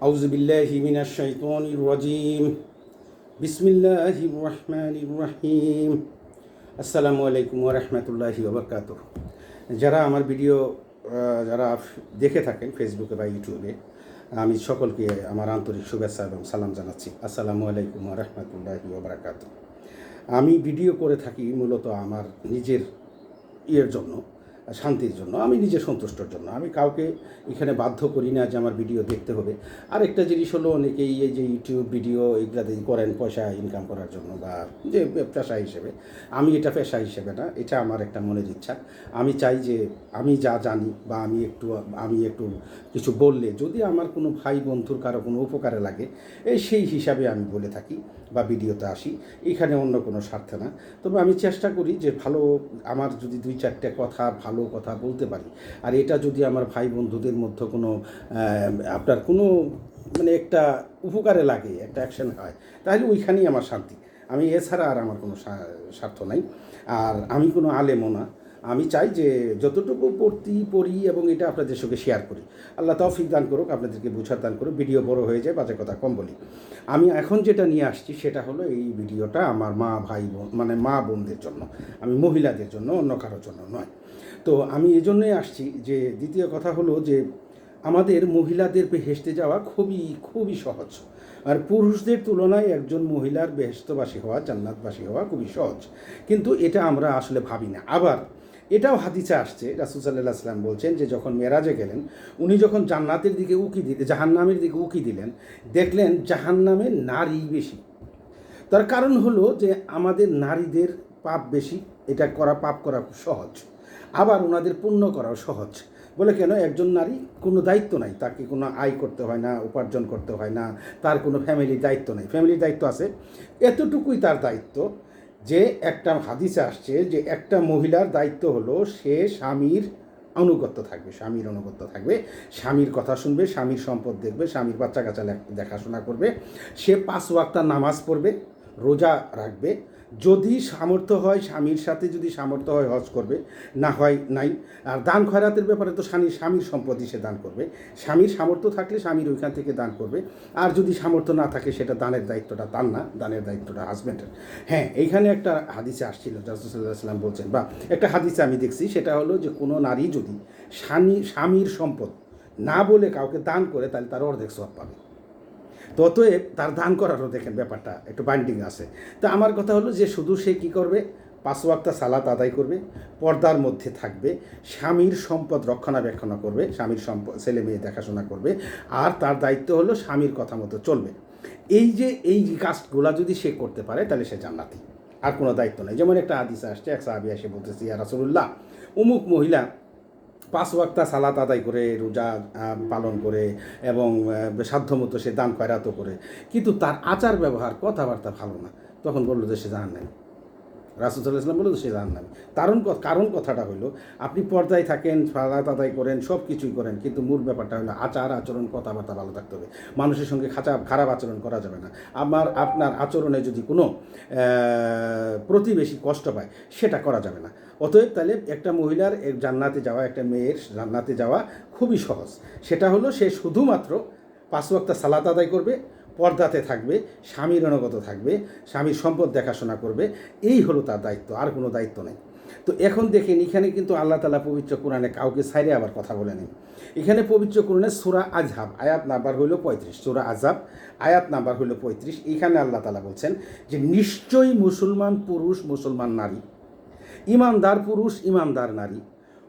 আউযু বিল্লাহি মিনাশ শাইতানির রাজিম। বিসমিল্লাহির রহমানির রহিম। আসসালামু আলাইকুম ওয়া রাহমাতুল্লাহি ওয়া বারাকাতুহু। যারা আমার ভিডিও যারা দেখে থাকেন ফেসবুকে বা ইউটিউবে, আমি সকলকে আমার আন্তরিক শুভেচ্ছা এবং সালাম জানাচ্ছি। আসসালামু আলাইকুম ওয়া রাহমাতুল্লাহি ওয়া বারাকাতুহু। আমি ভিডিও করে থাকি মূলত আমার নিজের জন্য, শান্তির জন্য, আমি নিজে সন্তুষ্টর জন্য। আমি কাউকে এখানে বাধ্য করি না যে আমার ভিডিও দেখতে হবে। আরেকটা জিনিস হলো, অনেকেই এই যে ইউটিউব ভিডিও এগুলাতে করেন পয়সা ইনকাম করার জন্য বা যে পেশা হিসেবে। আমি এটা পেশা হিসেবে না, এটা আমার একটা মনের ইচ্ছা। আমি চাই যে আমি যা জানি বা আমি একটু কিছু বললে যদি আমার কোনো ভাই বন্ধুর কারো কোনো উপকারে লাগে, সেই হিসাবে আমি বলে থাকি বা ভিডিওতে আসি। এখানে অন্য কোনো স্বার্থে না। তবে আমি চেষ্টা করি যে ভালো, আমার যদি দুই চারটে কথা ভালো কথা বলতে পারি, আর এটা যদি আমার ভাই বন্ধুদের মধ্যে কোনো আপনার কোনো মানে একটা উপকারে লাগে, একটা অ্যাকশন হয়, তাহলে ওইখানেই আমার শান্তি। আমি এছাড়া আর আমার কোনো স্বার্থ নাই। আর আমি কোনো আলেমও না। আমি চাই যে যতটুকু পড়ি এবং এটা আপনাদের সঙ্গে শেয়ার করি। আল্লাহ তৌফিক দান করুক, আপনাদেরকে বুঝার দান করুক। ভিডিও বড় হয়ে যায়, বাজে কথা কম বলি। আমি এখন যেটা নিয়ে আসছি সেটা হলো, এই ভিডিওটা আমার মা ভাই বোন মানে মা বোনদের জন্য, আমি মহিলাদের জন্য, অন্য কারোর জন্য নয়। তো আমি এজন্যই আসছি যে দ্বিতীয় কথা হলো যে আমাদের মহিলাদের বেহেশতে যাওয়া খুবই খুবই সহজ। আর পুরুষদের তুলনায় একজন মহিলার বেহেশতবাসী হওয়া, জান্নাতবাসী হওয়া খুবই সহজ। কিন্তু এটা আমরা আসলে ভাবি না। আবার এটাও হাদিসে আসছে, রাসূল সাল্লাল্লাহু আলাইহি ওয়াসাল্লাম বলছেন যে যখন মেরাজে গেলেন, উনি যখন জান্নাতের দিকে জাহান্নামের দিকে উকি দিলেন, দেখলেন জাহান্নামে নারী বেশি। তার কারণ হলো যে আমাদের নারীদের পাপ বেশি, এটা পাপ করা খুব সহজ। আবার ওনাদের পুণ্য করাও সহজ। বলে কেন? একজন নারী কোনো দায়িত্ব নাই, তাকে কোনো আয় করতে হয় না, উপার্জন করতে হয় না, তার কোনো ফ্যামিলির দায়িত্ব নেই। ফ্যামিলির দায়িত্ব আছে, এতটুকুই তার দায়িত্ব। যে একটা হাদিসে আসছে যে একটা মহিলার দায়িত্ব হলো সে স্বামীর আনুগত্য থাকবে, স্বামীর আনুগত্য থাকবে, স্বামীর কথা শুনবে, স্বামীর সম্পদ দেখবে, স্বামীর বাচ্চা কাচ্চা দেখাশোনা করবে, সে 5 ওয়াক্ত নামাজ পড়বে, রোজা রাখবে, যদি সামর্থ্য হয় স্বামীর সাথে, যদি সামর্থ্য হয় হজ করবে, না হয় নাই। আর দান খয়রাতের ব্যাপারে তো স্বামীর সম্পত্তি সে দান করবে। স্বামীর সামর্থ্য থাকলে স্বামীর ওইখান থেকে দান করবে। আর যদি সামর্থ্য না থাকে, সেটা দানের দায়িত্বটা তার না, দানের দায়িত্বটা হাজব্যান্ডের। হ্যাঁ, এইখানে একটা হাদিসে আসছিল, রাসূল সাল্লাল্লাহু আলাইহি ওয়াসাল্লাম বলছেন, বা একটা হাদিসে আমি দেখছি, সেটা হলো যে কোনো নারী যদি স্বামীর সম্পদ না বলে কাউকে দান করে, তাহলে তার অর্ধেক সওয়াব পাবে। তো অতএব তার দান করারও দেখেন ব্যাপারটা একটু বাইন্ডিং আছে। তো আমার কথা হলো যে শুধু সে কী করবে? 5 ওয়াক্ত সালাত আদায় করবে, পর্দার মধ্যে থাকবে, স্বামীর সম্পদ রক্ষণাবেক্ষণ করবে, স্বামীর ছেলে মেয়ে দেখাশোনা করবে, আর তার দায়িত্ব হলো স্বামীর কথা মতো চলবে। এই কাজগুলা যদি সে করতে পারে, তাহলে সে জান্নাতি। আর কোনো দায়িত্ব নেই। যেমন একটা হাদিস আসছে, এক সাহাবী এসে বলতেছে, ইয়া রাসূলুল্লাহ, অমুক মহিলা 5 ওয়াক্ত সালাত আদায় করে, রোজা পালন করে এবং সাধ্যমতো সে দান খয়রাতও করে, কিন্তু তার আচার ব্যবহার কথাবার্তা ভালো না। তখন বললো যে সে জাহান্নামী। রাসূল সাল্লাল্লাহু আলাইহি ওয়াসাল্লাম বললো সে জাহান্নামী। কারণ কথাটা হলো, আপনি পর্দায় থাকেন, সালাত আদায় করেন, সব কিছুই করেন, কিন্তু মূল ব্যাপারটা হলো আচার আচরণ, কথাবার্তা ভালো থাকতে হবে। মানুষের সঙ্গে খারাপ আচরণ করা যাবে না। আপনার আচরণে যদি কোনো প্রতিবেশী কষ্ট পায়, সেটা করা যাবে না। অতএব তাহলে একটা মহিলার জান্নাতে যাওয়া, একটা মেয়ের জান্নাতে যাওয়া খুবই সহজ। সেটা হলো সে শুধুমাত্র 5 ওয়াক্ত সালাত আদায় করবে, পর্দাতে থাকবে, স্বামীর অনুগত থাকবে, স্বামীর সম্পদ দেখাশোনা করবে, এই হলো তার দায়িত্ব, আর কোনো দায়িত্ব নেই। তো এখন দেখেন, এখানে কিন্তু আল্লাহ তাআলা পবিত্র কোরআনে কাউকে ছাইরে আবার কথা বলে নেই। এখানে পবিত্র কোরআনে সূরা আযহাব আয়াত নাম্বার হইল 35, সূরা আযহাব আয়াত নাম্বার হইল 35। এখানে আল্লাহ তাআলা বলছেন যে নিশ্চয়ই মুসলমান পুরুষ, মুসলমান নারী, ইমানদার পুরুষ, ইমানদার নারী,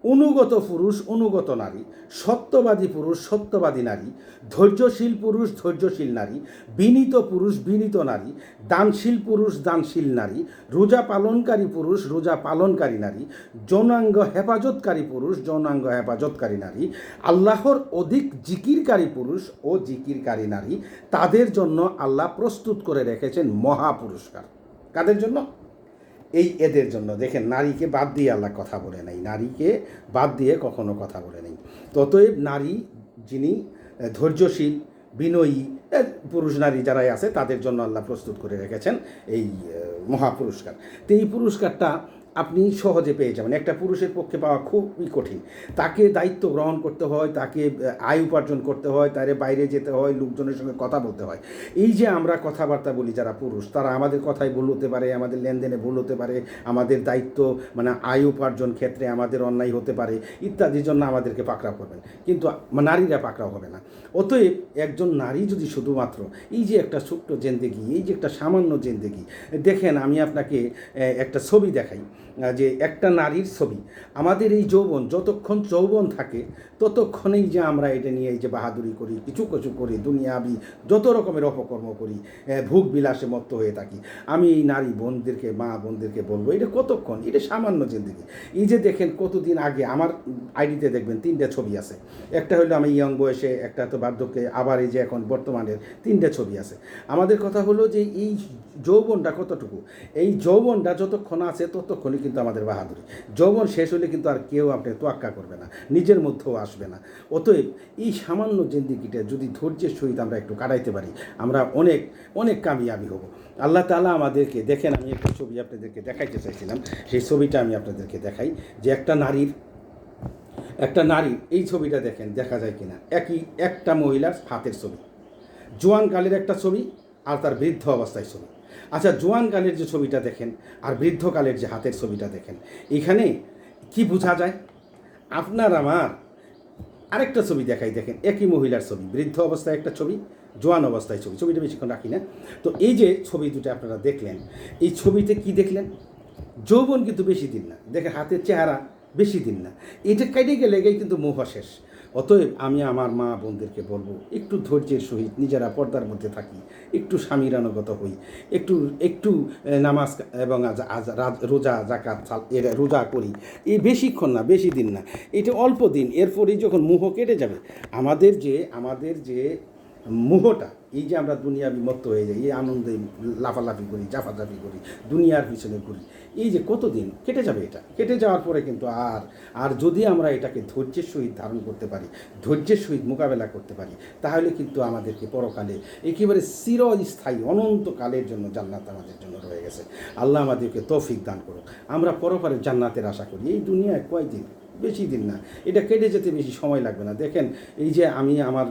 অনুগত পুরুষ, অনুগত নারী, সত্যবাদী পুরুষ, সত্যবাদী নারী, ধৈর্যশীল পুরুষ, ধৈর্যশীল নারী, বিনীত পুরুষ, বিনীত নারী, দানশীল পুরুষ, দানশীল নারী, রোজা পালনকারী পুরুষ, রোজা পালনকারী নারী, যৌনাঙ্গ হেফাজতকারী পুরুষ, যৌনাঙ্গ হেফাজতকারী নারী, আল্লাহর অধিক জিকিরকারী পুরুষ ও জিকিরকারী নারী, তাদের জন্য আল্লাহ প্রস্তুত করে রেখেছেন মহা পুরস্কার। কাদের জন্য? এদের জন্য। দেখেন, নারীকে বাদ দিয়ে আল্লাহ কথা বলে নাই, নারীকে বাদ দিয়ে কখনো কথা বলে নেই। ততএব নারী যিনি ধৈর্যশীল, বিনয়ী, পুরুষ নারী যারাই আছে, তাদের জন্য আল্লাহ প্রস্তুত করে রেখেছেন এই মহা পুরস্কার। তো এই পুরস্কারটা আপনি সহজে পেয়ে যাবেন। একটা পুরুষের পক্ষে পাওয়া খুবই কঠিন। তাকে দায়িত্ব গ্রহণ করতে হয়, তাকে আয় উপার্জন করতে হয়, তারে বাইরে যেতে হয়, লোকজনের সঙ্গে কথা বলতে হয়। এই যে আমরা কথাবার্তা বলি যারা পুরুষ, তারা আমাদের কথায় ভুল হতে পারে, আমাদের লেনদেনে ভুল হতে পারে, আমাদের দায়িত্ব মানে আয় উপার্জন ক্ষেত্রে আমাদের অন্যায় হতে পারে ইত্যাদির জন্য আমাদেরকে পাকড়াও করবেন, কিন্তু নারীরা পাকড়াও হবে না। অতএব একজন নারী যদি শুধুমাত্র এই যে একটা ছোট্ট জেন্দেগি, এই যে একটা সামান্য জেন্দেগি, দেখেন আমি আপনাকে একটা ছবি দেখাই, যে একটা নারীর ছবি। আমাদের এই যৌবন, যতক্ষণ যৌবন থাকে ততক্ষণেই যে আমরা এটা নিয়ে এই যে বাহাদুরি করি, কিছু কিছু করি, দুনিয়াবি যত রকমের অপকর্ম করি, ভোগ বিলাসে মত্ত হয়ে থাকি। আমি এই নারী বোনদেরকে, মা বোনদেরকে বলবো, এটা কতক্ষণ, এটা সামান্য জিন্দগি। এই যে দেখেন কতদিন আগে আমার আইডিতে দেখবেন 3টে ছবি আছে। একটা হলো আমি ইয়ং বয়সে, একটা তো বার্ধক্যে, আবার এই যে এখন বর্তমানের 3টে ছবি আছে। আমাদের কথা হলো যে এই যৌবনটা কতটুকু, এই যৌবনটা যতক্ষণ আছে ততক্ষণই কিন্তু আমাদের বাহাদুরি। যৌবন শেষ হলে কিন্তু আর কেউ আপনি তোয়াক্কা করবে না, নিজের মধ্যেও আসবে না। অতএব এই সামান্য জিন্দিগিটা যদি ধৈর্যের সহিত আমরা একটু কাটাইতে পারি, আমরা অনেক অনেক কামিয়াবি হব। আল্লাহ তাআলা আমাদেরকে, দেখেন আমি একটা ছবি আপনাদেরকে দেখাইতে চাইছিলাম, সেই ছবিটা আমি আপনাদেরকে দেখাই, যে একটা নারীর এই ছবিটা দেখেন দেখা যায় কিনা, একটা মহিলার হাতের ছবি, জোয়ানকালের একটা ছবি আর তার বৃদ্ধ অবস্থায় ছবি। আচ্ছা, জোয়ানকালের যে ছবিটা দেখেন আর বৃদ্ধকালের যে হাতের ছবিটা দেখেন, এখানে কি বোঝা যায়? আপনার আমার আরেকটা ছবি দেখাই, দেখেন একই মহিলার ছবি, বৃদ্ধ অবস্থায় একটা ছবি, জোয়ান অবস্থায় ছবি, ছবিটা বেশিক্ষণ রাখি না। তো এই যে ছবি দুটো আপনারা দেখলেন, এই ছবিতে কি দেখলেন? যৌবন কিন্তু বেশি দিন না, দেখেন হাতের চেহারা বেশি দিন না, এটা কেটে গেলে কিন্তু মোহ শেষ। অতএব আমি আমার মা বোনদেরকে বলবো, একটু ধৈর্যের সহিত নিজেরা পর্দার মধ্যে থাকি, একটু স্বামীর আনুগত হই, একটু একটু নামাজ এবং রোজা জাকাত এর রোজা করি। এই বেশিক্ষণ না, বেশি দিন না, এটা অল্প দিন, এরপরেই যখন মোহ কেটে যাবে, আমাদের যে মোহটা, এই যে আমরা দুনিয়া বিমত্ত হয়ে যাই, এই আনন্দে লাফালাফি করি, জাফাজাফি করি, দুনিয়ার পিছনে ঘুরি, এই যে কতদিন কেটে যাবে, এটা কেটে যাওয়ার পরে কিন্তু আর যদি আমরা এটাকে ধৈর্যের সহিত ধারণ করতে পারি, ধৈর্যের সহিত মোকাবেলা করতে পারি, তাহলে কিন্তু আমাদেরকে পরকালে একেবারে চিরস্থায়ী অনন্তকালের জন্য জান্নাত আমাদের জন্য রয়ে গেছে। আল্লাহ আমাদেরকে তৌফিক দান করুক। আমরা পরকালে জান্নাতের আশা করি। এই দুনিয়ায় কয়দিন, বেশি দিন না, এটা কেটে যেতে বেশি সময় লাগবে না। দেখেন এই যে আমি আমার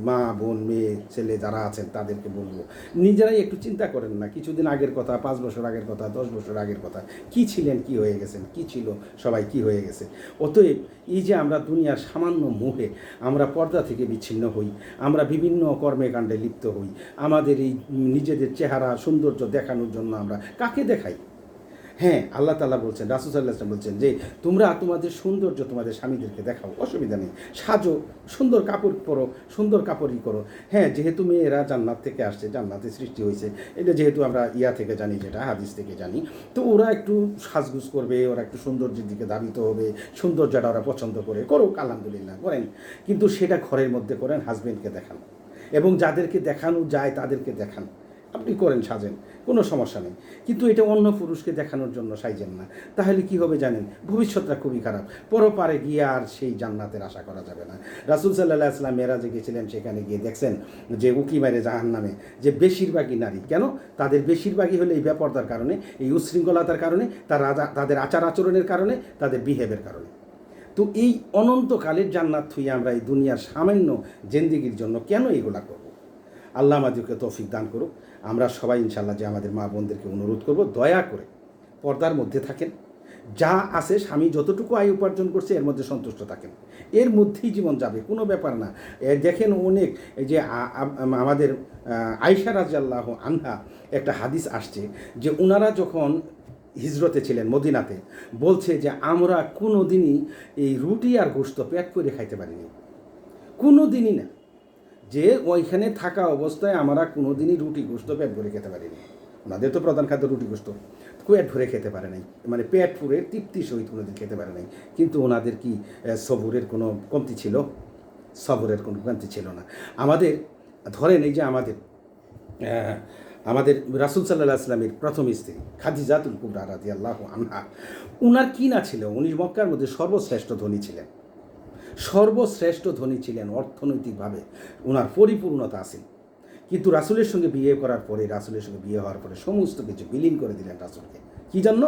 মা বোন মেয়ে ছেলে যারা আছেন তাদেরকে বলবো, নিজেরাই একটু চিন্তা করেন না, কিছুদিন আগের কথা, 5 বছর আগের কথা, 10 বছর আগের কথা, কি ছিলেন, কি হয়ে গেছেন, কি ছিল সবাই, কি হয়ে গেছে। অতএব এই যে আমরা দুনিয়ার সামান্য মোহে আমরা পর্দা থেকে বিচ্ছিন্ন হই, আমরা বিভিন্ন কর্মে কাণ্ডে লিপ্ত হই, আমাদের এই নিজেদের চেহারা সৌন্দর্য দেখানোর জন্য আমরা কাকে দেখাই? হ্যাঁ, আল্লাহ তাআলা বলছেন, রাসূল সাল্লাল্লাহু আলাইহি ওয়াসাল্লাম বলছেন যে তোমরা তোমাদের সৌন্দর্য তোমাদের স্বামীদেরকে দেখাও, অসুবিধা নেই, সাজো, সুন্দর কাপড় পরো, সুন্দর কাপড়ই করো। হ্যাঁ, যেহেতু মেয়েরা জান্নাত থেকে আসছে, জান্নাতে সৃষ্টি হয়েছে, এটা যেহেতু আমরা থেকে জানি, যেটা হাদিস থেকে জানি, তো ওরা একটু সাজগুজ করবে, ওরা একটু সৌন্দর্যের দিকে ধাবিত হবে, সৌন্দর্যটা ওরা পছন্দ করে, করুক, আলহামদুলিল্লাহ করেন, কিন্তু সেটা ঘরের মধ্যে করেন, হাজবেন্ডকে দেখান এবং যাদেরকে দেখানো যায় তাদেরকে দেখান, আপনি করেন, সাজেন, কোনো সমস্যা নেই, কিন্তু এটা অন্য পুরুষকে দেখানোর জন্য সাইজেন না। তাহলে কি হবে জানেন? ভবিষ্যৎটা খুবই খারাপ, পরপারে গিয়ে আর সেই জান্নাতের আশা করা যাবে না। রাসূল সাল্লাল্লাহু আলাইহি ওয়াসাল্লাম মেরাজে গিয়েছিলেন, সেখানে গিয়ে দেখছেন যে উকি মারে জাহান্নামে যে বেশিরভাগই নারী, কেন? তাদের বেশিরভাগই হলে এই বেপরদার কারণে, এই উচ্ছৃঙ্খলতার কারণে, তাদের আচার আচরণের কারণে, তাদের বিহেভের কারণে। তো এই অনন্তকালের জান্নাত থুয়ে আমরা এই দুনিয়ার সামান্য জিন্দেগির জন্য কেন এগুলা করব? আল্লাহ আমাদেরকে তৌফিক দান করুক। আমরা সবাই ইনশাআল্লাহ যে আমাদের মা বোনদেরকে অনুরোধ করব, দয়া করে পর্দার মধ্যে থাকেন, যা আছে স্বামী যতটুকু আয় উপার্জন করছে এর মধ্যে সন্তুষ্ট থাকেন, এর মধ্যেই জীবন যাবে, কোনো ব্যাপার না। দেখেন অনেক এই যে আমাদের আয়েশা রাদিয়াল্লাহু আনহা একটা হাদিস আসছে যে ওনারা যখন হিজরতে ছিলেন মদিনাতে, বলছে যে আমরা কোনো দিনই এই রুটি আর গোশত পেট করে খাইতে পারিনি, কোনো দিনই না, যে ওইখানে থাকা অবস্থায় আমরা কোনো দিনই রুটি গোশত পেট ভরে খেতে পারিনি। ওনাদের তো প্রধান খাদ্য রুটি গোশত, পেট ভরে খেতে পারে নাই, মানে পেট পুরে তৃপ্তির সহিত কোনোদিন খেতে পারে নাই। কিন্তু ওনাদের কি সবুরের কোনো কমতি ছিল? সবুরের কোনো কমতি ছিল না। আমাদের ধরেন এই যে আমাদের রাসূল সাল্লাল্লাহু আলাইহি ওয়াসাল্লামের প্রথম স্ত্রী খাদিজাতুল কুবরা রাদিয়াল্লাহু আনহা, উনার কি না ছিল? উনি মক্কার মধ্যে সর্বশ্রেষ্ঠ ধনী ছিলেন, সর্বশ্রেষ্ঠ ধনী ছিলেন, অর্থনৈতিকভাবে ওনার পরিপূর্ণতা আছে। কিন্তু রাসূলের সঙ্গে বিয়ে করার পরে, রাসূলের সঙ্গে বিয়ে হওয়ার পরে সমস্ত কিছু বিলীন করে দিলেন রাসূলকে। কী জন্য?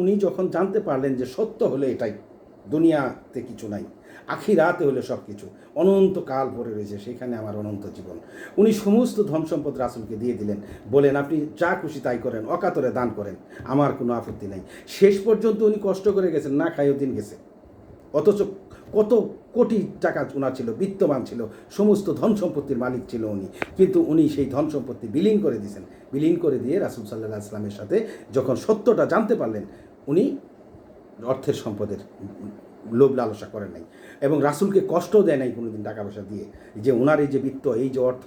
উনি যখন জানতে পারলেন যে সত্য হলো এটাই, দুনিয়াতে কিছু নাই, আখিরাতে হলে সব কিছু, অনন্তকাল পড়ে রয়েছে, সেখানে আমার অনন্ত জীবন। উনি সমস্ত ধন সম্পদ রাসূলকে দিয়ে দিলেন, বলেন আপনি যা খুশি তাই করেন, অকাতরে দান করেন, আমার কোনো আপত্তি নাই। শেষ পর্যন্ত উনি কষ্ট করে গেছেন, না খাইও দিন গেছে। অথচ কত কোটি টাকা ওনার ছিল, বিত্তবান ছিল, সমস্ত ধন সম্পত্তির মালিক ছিল উনি, কিন্তু উনি সেই ধন সম্পত্তি বিলীন করে দিয়েছেন। বিলীন করে দিয়ে রাসূল সাল্লাল্লাহু আলাইহি ওয়াসাল্লামের সাথে যখন সত্যটা জানতে পারলেন, উনি অর্থের সম্পদের লোভ লালসা করেন নাই এবং রাসূলকে কষ্টও দেয় নাই কোনোদিন টাকা পয়সা দিয়ে, যে ওনার এই যে বিত্ত, এই যে অর্থ,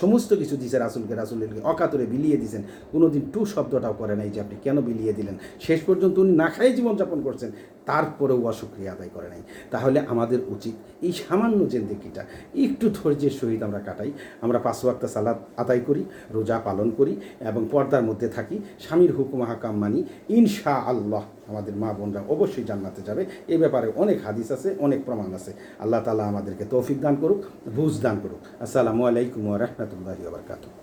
সমস্ত কিছু দিয়েছে রাসূলের অকাতরে বিলিয়ে দিয়েছেন, কোনোদিন টু শব্দটাও করে নাই যে আপনি কেন বিলিয়ে দিলেন। শেষ পর্যন্ত উনি না খাই জীবনযাপন করছেন, তারপরেও অশুকরিয়া আদায় করে নাই। তাহলে আমাদের উচিত এই সামান্য জিন্দেগিটা একটু ধৈর্যের সহিত আমরা কাটাই। আমরা 5 ওয়াক্ত সালাত আদায় করি, রোজা পালন করি এবং পর্দার মধ্যে থাকি, স্বামীর হুকুম হাকাম মানি, ইনশাআল্লাহ আমাদের মা বোনরা অবশ্যই জান্নাতে যাবে। এই ব্যাপারে অনেক হাদিস আছে, অনেক প্রমাণ আছে। আল্লাহ তাআলা আমাদেরকে তৌফিক দান করুক, বুঝ দান করুক। আসসালামু আলাইকুম ওয়া রাহমাতুল্লাহি ওয়া বারাকাতুহু।